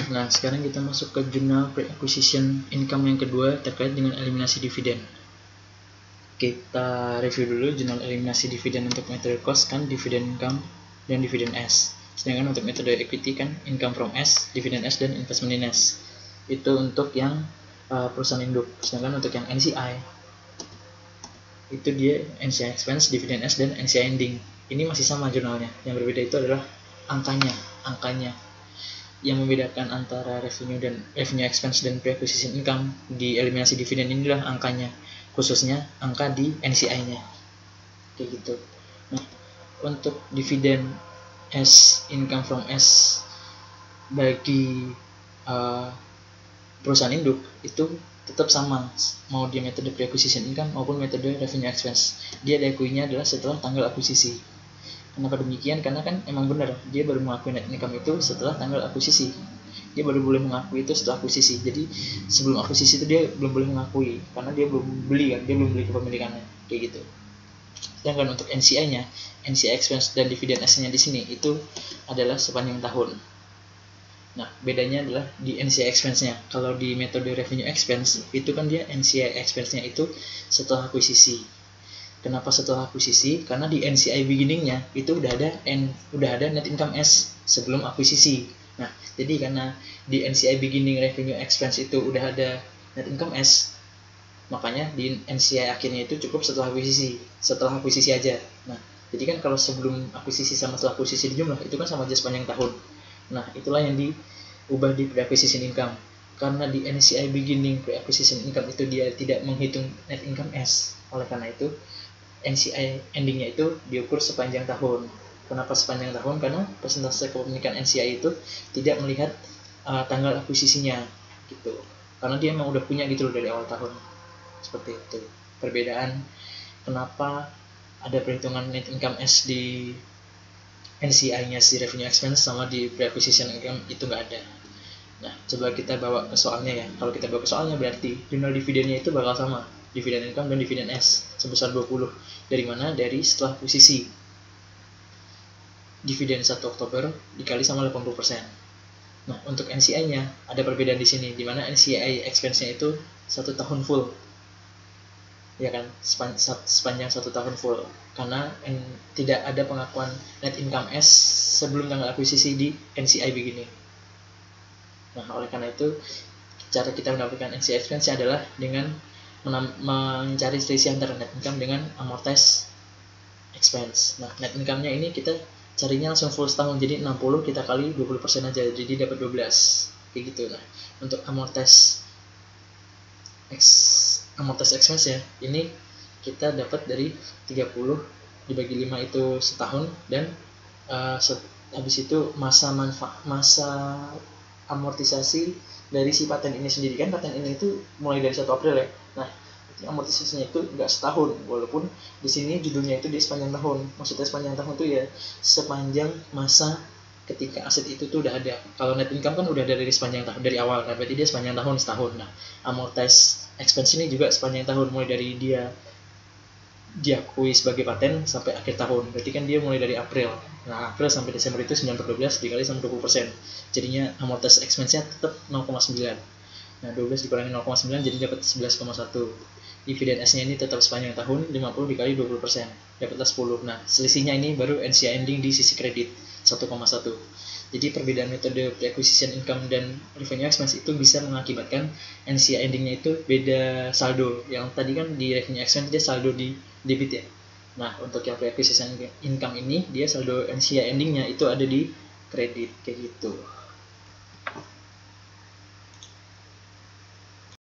Nah, sekarang kita masuk ke jurnal pre-acquisition income yang kedua terkait dengan eliminasi dividen. Kita review dulu jurnal eliminasi dividen untuk metode cost kan dividen income dan dividen S. Sedangkan untuk metode equity kan income from S, dividen S, dan investment in S. Itu untuk yang perusahaan induk. Sedangkan untuk yang NCI itu dia NCI expense, dividen S, dan NCI ending. Ini masih sama jurnalnya. Yang berbeda itu adalah angkanya. Yang membedakan antara revenue expense dan pre-acquisition income di eliminasi dividen inilah angkanya, khususnya angka di NCI-nya. Kayak gitu. Nah, untuk dividen S, income from S bagi perusahaan induk itu tetap sama, mau di metode pre-acquisition income maupun metode revenue expense. Dia diakuinya adalah setelah tanggal akuisisi. Kenapa demikian? Karena kan emang benar, dia baru mengakui net income itu setelah tanggal akuisisi. Dia baru boleh mengakui itu setelah akuisisi. Jadi sebelum akuisisi itu dia belum boleh mengakui, karena dia belum beli kan, dia belum beli kepemilikannya, kayak gitu. Sedangkan untuk NCI-nya, NCI expense dan dividen S-nya di sini itu adalah sepanjang tahun. Nah, bedanya adalah di NCI expense-nya. Kalau di metode revenue expense itu kan dia NCI expense-nya itu setelah akuisisi. Kenapa setelah akuisisi? Karena di NCI beginning-nya itu udah ada net income S sebelum akuisisi. Nah, jadi karena di NCI beginning revenue expense itu udah ada net income S, makanya di NCI akhirnya itu cukup setelah akuisisi aja. Nah, jadi kan kalau sebelum akuisisi sama setelah akuisisi dijumlah itu kan sama aja sepanjang tahun. Nah, itulah yang diubah di pre-acquisition income. Karena di NCI beginning pre-acquisition income itu dia tidak menghitung net income S. Oleh karena itu, NCI endingnya itu diukur sepanjang tahun. Kenapa sepanjang tahun? Karena persentase kepemilikan NCI itu tidak melihat tanggal akuisisinya gitu. Karena dia memang udah punya gitu loh dari awal tahun. Seperti itu. Perbedaan kenapa ada perhitungan net income S di NCI-nya si revenue expense sama di pre-acquisition income itu nggak ada. Nah, coba kita bawa ke soalnya ya. Kalau kita bawa ke soalnya berarti jurnal dividennya itu bakal sama, dividen income dan dividen S sebesar 20. Dari mana? Dari setelah akuisisi. Dividen 1 Oktober dikali sama 80%. Nah, untuk NCI-nya ada perbedaan di sini, di mana NCI expense-nya itu 1 tahun full. Ya kan, sepanjang 1 tahun full, karena tidak ada pengakuan net income S sebelum tanggal akuisisi di NCI beginning. Nah, oleh karena itu cara kita mendapatkan NCI expense adalah dengan mencari selisih antara net income dengan amortized expense. Nah, net income-nya ini kita carinya langsung full setahun, jadi 60 kita kali 20% aja, jadi dapat 12 kayak gitu. Nah, untuk amortized expense ya, ini kita dapat dari 30 dibagi 5 itu setahun, dan habis itu masa amortisasi dari si paten ini sendiri. Kan paten ini itu mulai dari 1 April ya. Nah, amortisasinya itu enggak setahun, walaupun di sini judulnya itu di sepanjang tahun. Maksudnya sepanjang tahun itu ya sepanjang masa ketika aset itu tuh udah ada. Kalau net income kan udah ada dari sepanjang tahun, dari awal, nah berarti dia sepanjang tahun setahun. Nah, amortized expense ini juga sepanjang tahun, mulai dari dia diakui sebagai paten sampai akhir tahun. Berarti kan dia mulai dari April. Nah, April sampai Desember itu 9/12 dikali sama 20%. Jadinya amortized expense-nya tetap 0,9. Nah, 12 dikurangi 0,9 jadi dapat 11,1. Dividen S-nya ini tetap sepanjang tahun, 50 dikali 20%, dapatlah 10. Nah, selisihnya ini baru NCI ending di sisi kredit, 1,1. Jadi perbedaan metode pre-acquisition income dan revenue expense itu bisa mengakibatkan NCI endingnya itu beda saldo. Yang tadi kan di revenue expense dia saldo di debit ya. Nah, untuk yang pre-acquisition income ini dia saldo NCI endingnya itu ada di kredit, kayak gitu.